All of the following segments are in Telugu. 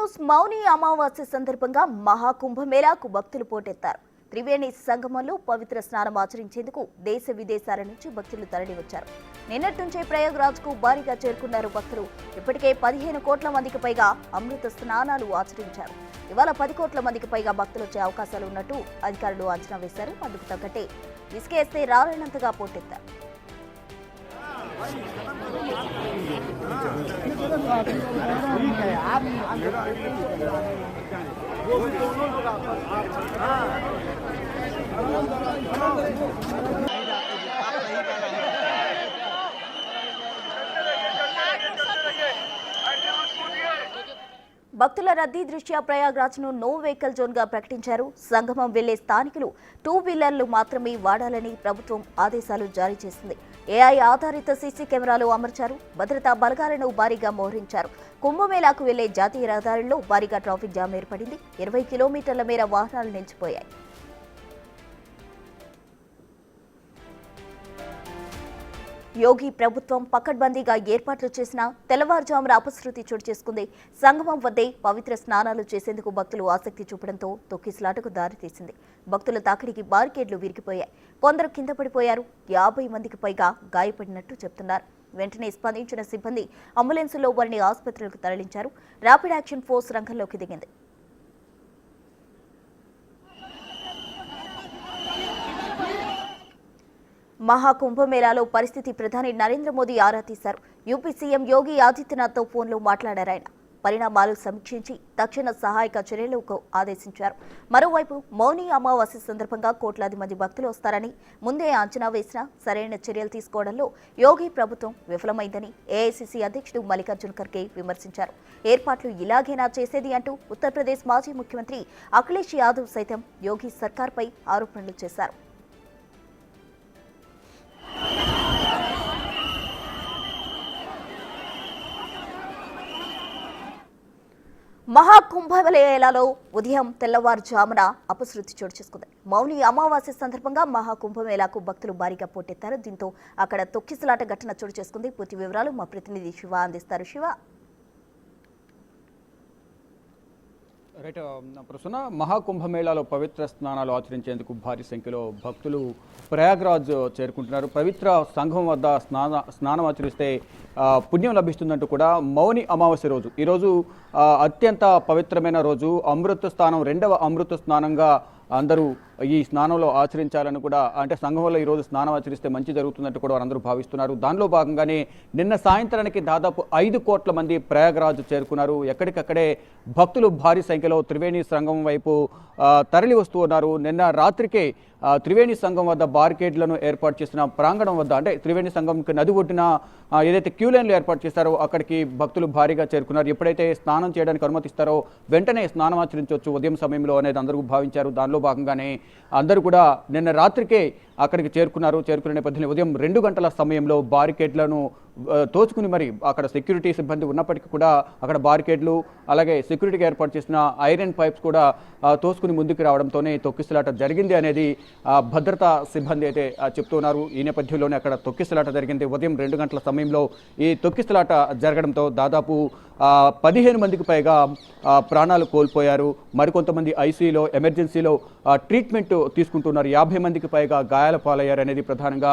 న్యూస్ మౌని అమావాస్య సందర్భంగా మహాకుంభమేళాకు భక్తులు పోటెత్తారు. త్రివేణి సంగమంలో పవిత్ర స్నానం ఆచరించేందుకు దేశ విదేశాల నుంచి భక్తులు తరలివచ్చారు. నిన్నటి నుంచే ప్రయాగ్రాజ్కు భారీగా చేరుకున్నారు భక్తులు. ఇప్పటికే 15 కోట్ల మందికి పైగా అమృత స్నానాలు ఆచరించారు. ఇవాళ 10 కోట్ల మందికి పైగా భక్తులు వచ్చే అవకాశాలు ఉన్నట్టు అధికారులు అంచనా వేశారు. అందుకు తగ్గట్టే విసిగేస్తే రాలేనంతగా పోటెత్తారు. భక్తుల రద్దీ దృష్ట్యా ప్రయాగ్రాజ్ను నో వెహికల్ జోన్గా ప్రకటించారు. సంగమం వెళ్లే స్థానికులు 2 వీలర్లు మాత్రమే వాడాలని ప్రభుత్వం ఆదేశాలు జారీ చేసింది. ఏఐ ఆధారిత సీసీ కెమెరాలు అమర్చారు. భద్రతా బలగాలను భారీగా మోహరించారు. కుంభమేళాకు వెళ్లే జాతీయ రహదారుల్లో భారీగా ట్రాఫిక్ జామ్ ఏర్పడింది. 20 కిలోమీటర్ల మేర వాహనాలు నిలిచిపోయాయి. యోగి ప్రభుత్వం పకడ్బందీగా ఏర్పాట్లు చేసిన తెల్లవారుజామున అపశృతి చోటు చేసుకుంది. సంగమం వద్దే పవిత్ర స్నానాలు చేసేందుకు భక్తులు ఆసక్తి చూపడంతో తొక్కిసలాటకు దారితీసింది. భక్తుల తాకిడికి బారికేడ్లు విరిగిపోయాయి. కొందరు కింద పడిపోయారు. 50 మందికి పైగా గాయపడినట్టు చెబుతున్నారు. వెంటనే స్పందించిన సిబ్బంది అంబులెన్సులో వారిని ఆసుపత్రులకు తరలించారు. ర్యాపిడ్ యాక్షన్ ఫోర్స్ రంగంలోకి దిగింది. మహాకుంభమేళాలో పరిస్థితి ప్రధాని నరేంద్ర మోదీ ఆరా తీశారు. యూపీ సీఎం యోగి ఆదిత్యనాథ్తో ఫోన్లో మాట్లాడారు. ఆయన పరిణామాలు సమీక్షించి తక్షణ సహాయక చర్యలకు ఆదేశించారు. మరోవైపు మౌని అమావాస్య సందర్భంగా కోట్లాది మంది భక్తులు వస్తారని ముందే అంచనా వేసినా సరైన చర్యలు తీసుకోవడంలో యోగి ప్రభుత్వం విఫలమైందని ఏఐసీసీ అధ్యక్షుడు మల్లికార్జున్ ఖర్గే విమర్శించారు. ఏర్పాట్లు ఇలాగేనా చేసేది అంటూ ఉత్తరప్రదేశ్ మాజీ ముఖ్యమంత్రి అఖిలేష్ యాదవ్ సైతం యోగి సర్కార్పై ఆరోపణలు చేశారు. మహాకుంభమేళాలో ఉదయం తెల్లవారుజామున అపశృతి చోటు చేసుకుంది. మౌని అమావాస్య సందర్భంగా మహాకుంభమేళాకు భక్తులు భారీగా పోటెత్తారు. దీంతో అక్కడ తొక్కిసలాట ఘటన చోటు చేసుకుంది. పూర్తి వివరాలు మా ప్రతినిధి శివ అందిస్తారు. శివ, రైట్ ప్రసన్న, మహాకుంభమేళాలో పవిత్ర స్నానాలు ఆచరించేందుకు భారీ సంఖ్యలో భక్తులు ప్రయాగ్రాజ్ చేరుకుంటున్నారు. పవిత్ర సంఘం వద్ద స్నానం ఆచరిస్తే పుణ్యం లభిస్తుందంటూ కూడా మౌని అమావాస్య రోజు ఈరోజు అత్యంత పవిత్రమైన రోజు. అమృత స్నానం, 2వ అమృత స్నానంగా అందరూ ఈ స్నానంలో ఆచరించాలని కూడా, అంటే సంఘంలో ఈరోజు స్నానం ఆచరిస్తే మంచి జరుగుతుందంటూ కూడా వారందరూ భావిస్తున్నారు. దానిలో భాగంగానే నిన్న సాయంత్రానికి దాదాపు 5 కోట్ల మంది ప్రయాగ్రాజ్ చేరుకున్నారు. ఎక్కడికక్కడే భక్తులు భారీ సంఖ్యలో త్రివేణి సంగమం వైపు తరలి వస్తూ ఉన్నారు. నిన్న రాత్రికే త్రివేణి సంఘం వద్ద బార్కేడ్లను ఏర్పాటు చేసిన ప్రాంగణం వద్ద, అంటే త్రివేణి సంఘంకి నది ఒడ్డున ఏదైతే క్యూ లైన్లు ఏర్పాటు చేస్తారో అక్కడికి భక్తులు భారీగా చేరుకున్నారు. ఎప్పుడైతే స్నానం చేయడానికి అనుమతిస్తారో వెంటనే స్నానం ఆచరించవచ్చు ఉదయం సమయంలో అనేది అందరూ భావించారు. దానిలో భాగంగానే అందరూ కూడా నిన్న రాత్రికే అక్కడికి చేరుకున్నారు. చేరుకునే నేపథ్యంలో ఉదయం 2 గంటల సమయంలో బారికేడ్లను తోచుకుని మరి అక్కడ సెక్యూరిటీ సిబ్బంది ఉన్నప్పటికీ కూడా అక్కడ బారికేడ్లు అలాగే సెక్యూరిటీకి ఏర్పాటు చేసిన ఐరన్ పైప్స్ కూడా తోసుకుని ముందుకు రావడంతోనే తొక్కిసలాట జరిగింది అనేది భద్రతా సిబ్బంది అయితే చెప్తున్నారు. ఈ నేపథ్యంలోనే అక్కడ తొక్కిసలాట జరిగింది. ఉదయం 2 గంటల సమయంలో ఈ తొక్కిసలాట జరగడంతో దాదాపు 15 మందికి పైగా ప్రాణాలు కోల్పోయారు. మరికొంతమంది ఐసీయూలో, ఎమర్జెన్సీలో ట్రీట్మెంట్ తీసుకుంటున్నారు. 50 మందికి పైగా గాయాల పాలయ్యారు అనేది ప్రధానంగా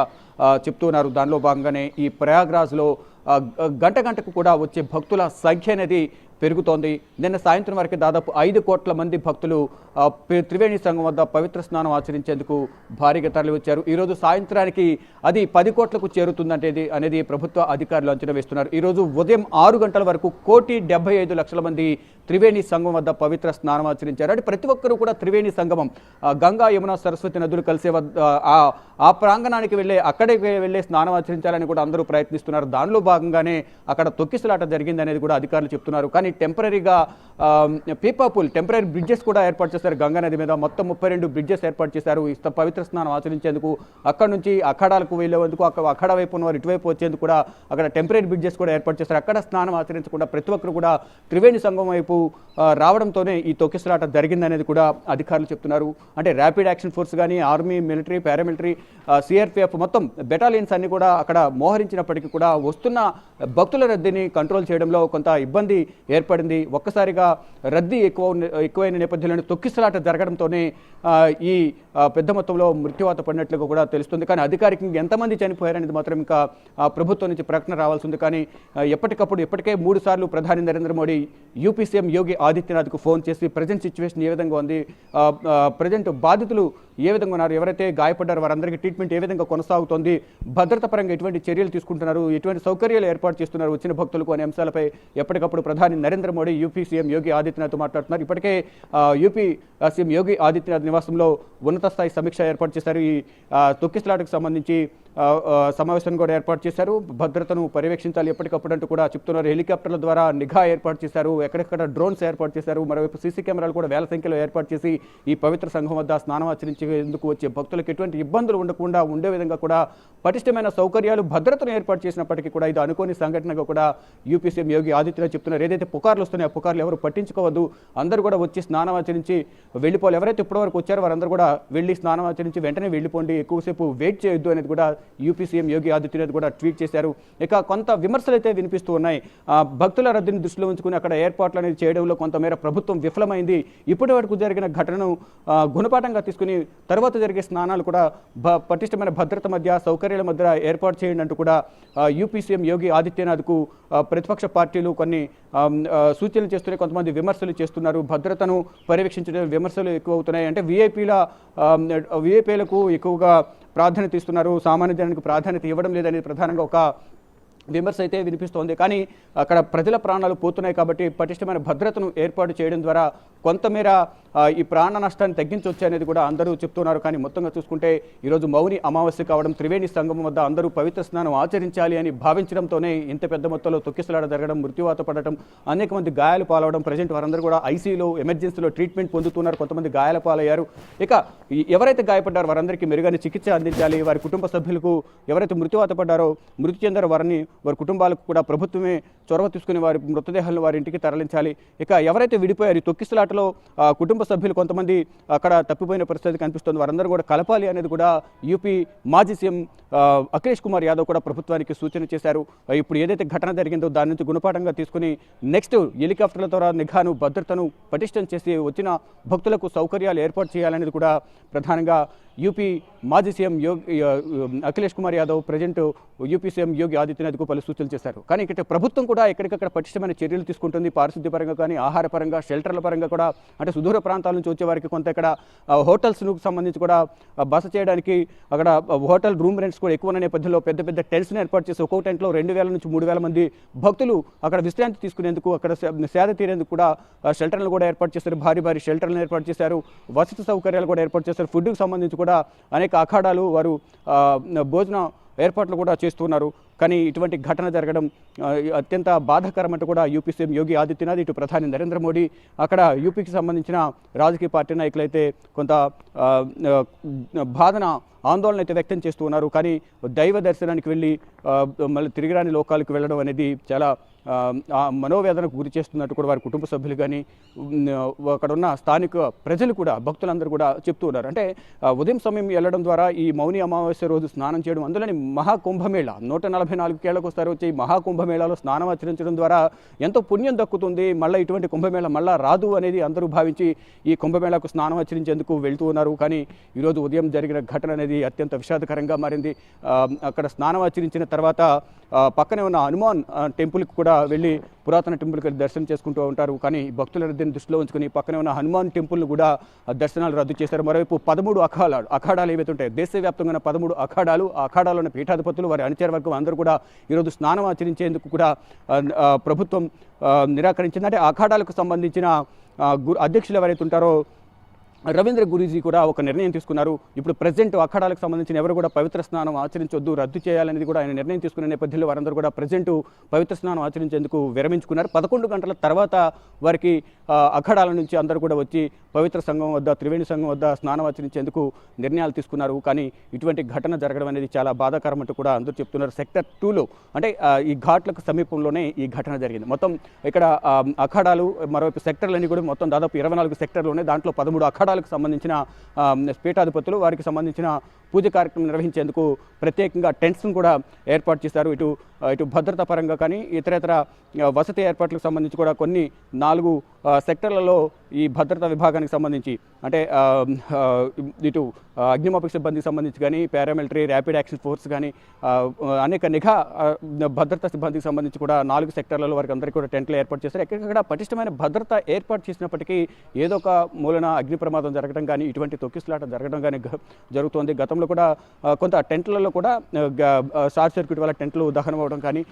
చెప్తున్నారు. దానిలో భాగంగానే ఈ ప్రయాగ్రాజ్లో గంటకు కూడా వచ్చే భక్తుల సంఖ్య అనేది పెరుగుతోంది. నిన్న సాయంత్రం వరకు దాదాపు 5 కోట్ల మంది భక్తులు త్రివేణి సంఘం వద్ద పవిత్ర స్నానం ఆచరించేందుకు భారీగా తరలి వచ్చారు. ఈరోజు సాయంత్రానికి అది 10 కోట్లకు చేరుతుందంటే అనేది ప్రభుత్వ అధికారులు అంచనా వేస్తున్నారు. ఈరోజు ఉదయం 6 గంటల వరకు 1,75,00,000 మంది త్రివేణి సంగమం వద్ద పవిత్ర స్నానం ఆచరించారు. అంటే ప్రతి ఒక్కరూ కూడా త్రివేణి సంగమం, గంగా, యమున, సరస్వతి నదులు కలిసే ఆ ప్రాంగణానికి అక్కడికి వెళ్ళే స్నానం ఆచరించాలని కూడా అందరూ ప్రయత్నిస్తున్నారు. దానిలో భాగంగానే అక్కడ తొక్కిసలాట జరిగింది అనేది కూడా అధికారులు చెప్తున్నారు. కానీ టెంపరీగా టెంపరీ బ్రిడ్జెస్ కూడా ఏర్పాటు చేశారు. గంగా నది మీద మొత్తం 32 బ్రిడ్జెస్ ఏర్పాటు చేశారు. పవిత్ర స్నానం ఆచరించేందుకు అక్కడ నుంచి అఖాడాలకు వెళ్ళేందుకు, అఖాడా వైపు ఉన్న వారు ఇటువైపు వచ్చేందుకు కూడా అక్కడ టెంపరీ బ్రిడ్జెస్ కూడా ఏర్పాటు చేశారు. అక్కడ స్నానం ఆచరించకుండా ప్రతి ఒక్కరు కూడా త్రివేణి సంగమం వైపు రావడంతోనే ఈ తొక్కిసలాట జరిగిందనేది కూడా అధికారులు చెప్తున్నారు. అంటే ర్యాపిడ్ యాక్షన్ ఫోర్స్ కానీ, ఆర్మీ, మిలిటరీ, పారామిలిటరీ, సిఆర్పిఎఫ్ మొత్తం బెటాలియన్స్ అన్ని కూడా అక్కడ మోహరించినప్పటికీ కూడా వస్తున్న భక్తుల రద్దీని కంట్రోల్ చేయడంలో కొంత ఇబ్బంది ఏర్పడింది. ఒక్కసారిగా రద్దీ ఎక్కువైన నేపథ్యంలో తొక్కిసలాట జరగడంతోనే ఈ పెద్ద మొత్తంలో మృత్యువాత పడినట్లుగా కూడా తెలుస్తుంది. కానీ అధికారికంగా ఎంతమంది చనిపోయారనేది మాత్రం ఇంకా ప్రభుత్వం నుంచి ప్రకటన రావాల్సి ఉంది. కానీ ఎప్పటికప్పుడు ఇప్పటికే 3 సార్లు ప్రధాని Narendra Modi UP CM Yogi ఆదిత్యనాథ్కు phone చేసి ప్రజెంట్ సిచ్యువేషన్ ఏ విధంగా ఉంది, ప్రజెంట్ బాధితులు ఏ విధంగా ఉన్నారు, ఎవరైతే గాయపడ్డారో వారందరికీ ట్రీట్మెంట్ ఏ విధంగా కొనసాగుతోంది, భద్రత పరంగా ఎటువంటి చర్యలు తీసుకుంటున్నారు, ఎటువంటి సౌకర్యాలు ఏర్పాటు చేస్తున్నారు వచ్చిన భక్తులకు అనే అంశాలపై ఎప్పటికప్పుడు ప్రధాని నరేంద్ర మోడీ యూపీ సీఎం యోగి ఆదిత్యనాథ్ మాట్లాడుతున్నారు. ఇప్పటికే యూపీ సీఎం యోగి ఆదిత్యనాథ్ నివాసంలో ఉన్నత స్థాయి సమీక్ష ఏర్పాటు చేశారు. ఈ తొక్కిసలాటకు సంబంధించి సమావేశం కూడా ఏర్పాటు చేశారు. భద్రతను పర్యవేక్షించాలి ఎప్పటికప్పుడు అంటూ కూడా చెప్తున్నారు. హెలికాప్టర్ల ద్వారా నిఘా ఏర్పాటు చేశారు, ఎక్కడెక్కడ డ్రోన్స్ ఏర్పాటు చేశారు, మరోవైపు సీసీ కెమెరాలు కూడా వేల సంఖ్యలో ఏర్పాటు చేసి ఈ పవిత్ర సంఘం వద్ద స్నానం ఆచరించేందుకు వచ్చే భక్తులకు ఎటువంటి ఇబ్బందులు ఉండకుండా ఉండే విధంగా కూడా పటిష్టమైన సౌకర్యాలు భద్రతను ఏర్పాటు చేసినప్పటికీ కూడా ఇది అనుకోని సంఘటనగా కూడా యూపీ సీఎం యోగి ఆదిత్యనాథ్ చెప్తున్నారు. ఏదైతే పుకార్లు వస్తున్నాయో ఆ పుకార్లు ఎవరు పట్టించుకోవద్దు, అందరూ కూడా వచ్చి స్నానం ఆచరించి వెళ్ళిపోవాలి. ఎవరైతే ఇప్పటివరకు వచ్చారో వారందరూ కూడా వెళ్ళి స్నానం ఆచరించి వెంటనే వెళ్ళిపోండి, ఎక్కువసేపు వెయిట్ చేయొద్దు అనేది కూడా యూపీ సీఎం యోగి ఆదిత్యనాథ్ కూడా ట్వీట్ చేశారు. ఇక కొంత విమర్శలు అయితే వినిపిస్తూ ఉన్నాయి. భక్తుల రద్దీని దృష్టిలో ఉంచుకుని అక్కడ ఏర్పాట్లు అనేది చేయడంలో కొంతమేర ప్రభుత్వం విఫలమైంది. ఇప్పటి వరకు జరిగిన ఘటనను గుణపాఠంగా తీసుకుని తర్వాత జరిగే స్నానాలు కూడా పటిష్టమైన భద్రత మధ్య సౌకర్యాల మధ్య ఏర్పాటు చేయండి అంటూ కూడా యూపీ సీఎం యోగి ఆదిత్యనాథ్కు ప్రతిపక్ష పార్టీలు కొన్ని సూచనలు చేస్తున్నాయి, కొంతమంది విమర్శలు చేస్తున్నారు. భద్రతను పర్యవేక్షించడం విమర్శలు ఎక్కువ అవుతున్నాయి. అంటే వీఐపీలకు ఎక్కువగా ప్రాధాన్యత ఇస్తున్నారు, సామాన్య జనానికి ప్రాధాన్యత ఇవ్వడం లేదనేది ప్రధానంగా ఒక విమర్శ అయితే వినిపిస్తోంది. కానీ అక్కడ ప్రజల ప్రాణాలు పోతున్నాయి కాబట్టి పటిష్టమైన భద్రతను ఏర్పాటు చేయడం ద్వారా కొంతమేర ఈ ప్రాణ నష్టాన్ని తగ్గించవచ్చు అనేది కూడా అందరూ చెప్తున్నారు. కానీ మొత్తంగా చూసుకుంటే ఈరోజు మౌని అమావాస్య కావడం, త్రివేణి సంగమం వద్ద అందరూ పవిత్ర స్నానం ఆచరించాలి అని భావించడంతోనే ఇంత పెద్ద మొత్తంలో తొక్కిసలాట జరగడం, మృత్యువాత పడటం, అనేక మంది గాయాలు పాలవడం, ప్రజెంట్ వారందరూ కూడా ఐసీయూలో ఎమర్జెన్సీలో ట్రీట్మెంట్ పొందుతున్నారు, కొంతమంది గాయాల పాలయ్యారు. ఇక ఎవరైతే గాయపడ్డారో వారందరికీ మెరుగైన చికిత్స అందించాలి. వారి కుటుంబ సభ్యులకు ఎవరైతే మృత్యువాత పడ్డారో, మృతి చెందారో వారి కుటుంబాలకు కూడా ప్రభుత్వమే చొరవ తీసుకుని వారి మృతదేహాలను వారి ఇంటికి తరలించాలి. ఇక ఎవరైతే విడిపోయారు తొక్కిసలాటలో కుటుంబ సభ్యులు కొంతమంది అక్కడ తప్పిపోయిన పరిస్థితి కనిపిస్తుంది, వారందరూ కూడా కలపాలి అనేది కూడా యూపీ మాజీ సీఎం అఖిలేష్ కుమార్ యాదవ్ కూడా ప్రభుత్వానికి సూచన చేశారు. ఇప్పుడు ఏదైతే ఘటన జరిగిందో దాని నుంచి గుణపాఠంగా తీసుకుని నెక్స్ట్ హెలికాప్టర్ల ద్వారా నిఘాను భద్రతను పటిష్టం చేసి వచ్చిన భక్తులకు సౌకర్యాలు ఏర్పాటు చేయాలనేది కూడా ప్రధానంగా యూపీ మాజీ CM Akhilesh Kumar Yadav present UP CM Yogi ఆదిత్యనాథ్కు పలు సూచనలు చేశారు. కానీ ఇక్కడ ప్రభుత్వం కూడా ఎక్కడికక్కడ పటిష్టమైన చర్యలు తీసుకుంటుంది. పారిశుద్ధ్య పరంగా కానీ, ఆహార పరంగా, షెల్టర్ల పరంగా కూడా, అంటే సుదూర ప్రాంతాల నుంచి వచ్చే వారికి కొంత ఇక్కడ హోటల్స్కు సంబంధించి కూడా బస చేయడానికి అక్కడ హోటల్ రూమ్ రెంట్స్ కూడా ఎక్కువ ఉన్న నేపథ్యంలో పెద్ద పెద్ద టెంట్స్ని ఏర్పాటు చేసి ఒక్కో టెంట్లో 2000 నుంచి 3000 మంది భక్తులు అక్కడ విశ్రాంతి తీసుకునేందుకు, అక్కడ సేద తీరేందుకు కూడా షెల్టర్లు కూడా ఏర్పాటు చేశారు. భారీ భారీ షెల్టర్లను ఏర్పాటు చేశారు, వసతి సౌకర్యాలు కూడా ఏర్పాటు చేశారు. ఫుడ్కి సంబంధించి కూడా అనేక అఖాడాలు వారు భోజన ఏర్పాట్లు కూడా చేస్తున్నారు. కానీ ఇటువంటి ఘటన జరగడం అత్యంత బాధాకరం అంటూ కూడా యూపీ సీఎం యోగి ఆదిత్యనాథ్, ఇటు ప్రధాని నరేంద్ర మోడీ, అక్కడ యూపీకి సంబంధించిన రాజకీయ పార్టీ నాయకులైతే కొంత ఆందోళన అయితే వ్యక్తం చేస్తూ ఉన్నారు. కానీ దైవ దర్శనానికి వెళ్ళి మళ్ళీ తిరిగిరాని లోకాలకు వెళ్ళడం అనేది చాలా మనోవేదనకు గురి చేస్తున్నట్టు కూడా వారి కుటుంబ సభ్యులు కానీ అక్కడ ఉన్న స్థానిక ప్రజలు కూడా, భక్తులందరూ కూడా చెప్తూ ఉన్నారు. అంటే ఉదయం సమయం వెళ్ళడం ద్వారా ఈ మౌని అమావాస్య రోజు స్నానం చేయడం, అందులోని మహాకుంభమేళ 144 కేళ్లకు వస్తారు వచ్చి ఈ మహాకుంభమేళాలో స్నానం ఆచరించడం ద్వారా ఎంతో పుణ్యం దక్కుతుంది, మళ్ళీ ఇటువంటి కుంభమేళ మళ్ళా రాదు అనేది అందరూ భావించి ఈ కుంభమేళకు స్నానం ఆచరించేందుకు వెళ్తూ ఉన్నారు. కానీ ఈరోజు ఉదయం జరిగిన ఘటన అనేది అత్యంత విషాదకరంగా మారింది. అక్కడ స్నానం ఆచరించిన తర్వాత పక్కనే ఉన్న హనుమాన్ టెంపుల్కి కూడా వెళ్ళి పురాతన టెంపుల్కి దర్శనం చేసుకుంటూ ఉంటారు. కానీ భక్తుల రద్దీని దృష్టిలో ఉంచుకుని పక్కనే ఉన్న హనుమాన్ టెంపుల్ను కూడా దర్శనాలు రద్దు చేశారు. మరోవైపు 13 అఖాడాలు ఏవైతే ఉంటాయి, దేశవ్యాప్తంగా ఉన్న 13 అఖాడాలు, ఆ అఖాడాలో ఉన్న పీఠాధిపతులు, వారి అనుచర వర్గం అందరూ కూడా ఈరోజు స్నానం ఆచరించేందుకు కూడా ప్రభుత్వం నిరాకరించింది. అంటే అఖాడాలకు సంబంధించిన అధ్యక్షులు ఎవరైతే ఉంటారో రవీంద్ర గురూజీ కూడా ఒక నిర్ణయం తీసుకున్నారు. ఇప్పుడు ప్రెజెంట్ అఖాడాలకు సంబంధించిన ఎవరు కూడా పవిత్ర స్నానం ఆచరించొద్దు, రద్దు చేయాలనేది కూడా ఆయన నిర్ణయం తీసుకునే నేపథ్యంలో వారందరూ కూడా ప్రెజెంట్ పవిత్ర స్నానం ఆచరించేందుకు విరమించుకున్నారు. 11 గంటల తర్వాత వారికి అఖాడాల నుంచి అందరూ కూడా వచ్చి పవిత్ర సంఘం వద్ద, త్రివేణి సంఘం వద్ద స్నానం ఆచరించేందుకు నిర్ణయాలు తీసుకున్నారు. కానీ ఇటువంటి ఘటన జరగడం అనేది చాలా బాధాకరం అంటూ కూడా అందరూ చెప్తున్నారు. సెక్టర్ 2లో అంటే ఈ ఘాట్లకు సమీపంలోనే ఈ ఘటన జరిగింది. మొత్తం ఇక్కడ అఖాడాలు, మరోవైపు సెక్టర్లన్నీ కూడా మొత్తం దాదాపు 24 సెక్టర్లు ఉన్నాయి. దాంట్లో 13 అఖాడాలకు సంబంధించిన పీఠాధిపతులు, వారికి సంబంధించిన పూజ కార్యక్రమం నిర్వహించేందుకు ప్రత్యేకంగా టెంట్స్ను కూడా ఏర్పాటు చేశారు. ఇటు ఇటు భద్రతా పరంగా కానీ ఇతరేతర వసతి ఏర్పాట్లకు సంబంధించి కూడా కొన్ని 4 సెక్టర్లలో ఈ భద్రతా విభాగానికి సంబంధించి అంటే ఇటు అగ్నిమాపక సిబ్బందికి సంబంధించి కానీ పారామిలిటరీ ర్యాపిడ్ యాక్షన్ ఫోర్స్ కానీ అనేక నిఘా భద్రతా సిబ్బందికి సంబంధించి కూడా 4 సెక్టర్లలో వారికి అందరికీ కూడా టెంట్లు ఏర్పాటు చేస్తారు. ఎక్కడికక్కడ పటిష్టమైన భద్రత ఏర్పాటు చేసినప్పటికీ ఏదో ఒక మూలన అగ్ని ప్రమాదం జరగడం కానీ ఇటువంటి తొక్కిసలాట జరగడం కానీ జరుగుతోంది. గతంలో కూడా కొంత టెంట్లలో కూడా షార్ట్ సర్క్యూట్ వల్ల టెంట్లు దహనం అవ్వడం కానీ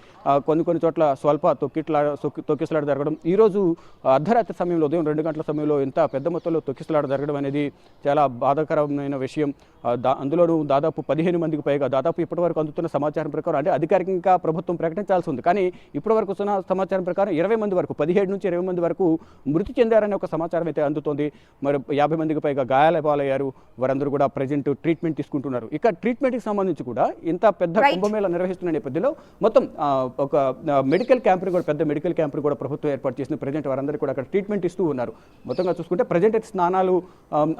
కొన్ని చోట్ల స్వల్ప తొక్కిసలాట జరగడం, ఈరోజు అర్ధరాత్రి సమయంలో ఉదయం 2 గంటల సమయంలో ఇంత పెద్ద మొత్తంలో తొక్కిసలాట జరగడం అనేది చాలా బాధాకరమైన విషయం. అందులోనూ దాదాపు 15 మందికి పైగా దాదాపు ఇప్పటివరకు అందుతున్న సమాచారం ప్రకారం అంటే అధికారికంగా ప్రభుత్వం ప్రకటించాల్సి ఉంది, కానీ ఇప్పటివరకు వస్తున్న సమాచారం ప్రకారం 20 మంది వరకు 17 నుంచి 20 మంది వరకు మృతి చెందారనే ఒక సమాచారం అయితే అందుతోంది. మరి 50 మందికి పైగా గాయాల పాలయ్యారు. వారందరూ కూడా ప్రజెంట్ ట్రీట్మెంట్ తీసుకుంటున్నారు. ఇక ట్రీట్మెంట్కి సంబంధించి కూడా ఇంత పెద్ద కుంభమేళా నిర్వహిస్తున్న నేపథ్యంలో మొత్తం ఒక మెడికల్ క్యాంపుని కూడా పెద్ద మెడికల్ క్యాంపుని కూడా ప్రభుత్వం ఏర్పాటు చేసింది. ప్రజెంట్ వారందరూ కూడా అక్కడ ట్రీట్మెంట్ ఇస్తూ ఉన్నారు. మొత్తంగా చూసుకుంటే ప్రజెంట్ అయితే స్నానాలు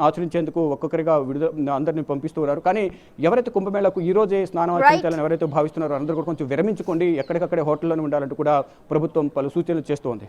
ఆచరించేందుకు ఒక్కొక్కరిగా అందరినీ పంపిస్తూ ఉన్నారు. కానీ ఎవరైతే కుంభమేళాకు ఈ రోజే స్నానం ఆచరించాలని ఎవరైతే భావిస్తున్నారో అందరూ కూడా కొంచెం విరమించుకోండి, ఎక్కడికక్కడే హోటల్లోనే ఉండాలంటూ కూడా ప్రభుత్వం పలు సూచనలు చేస్తోంది.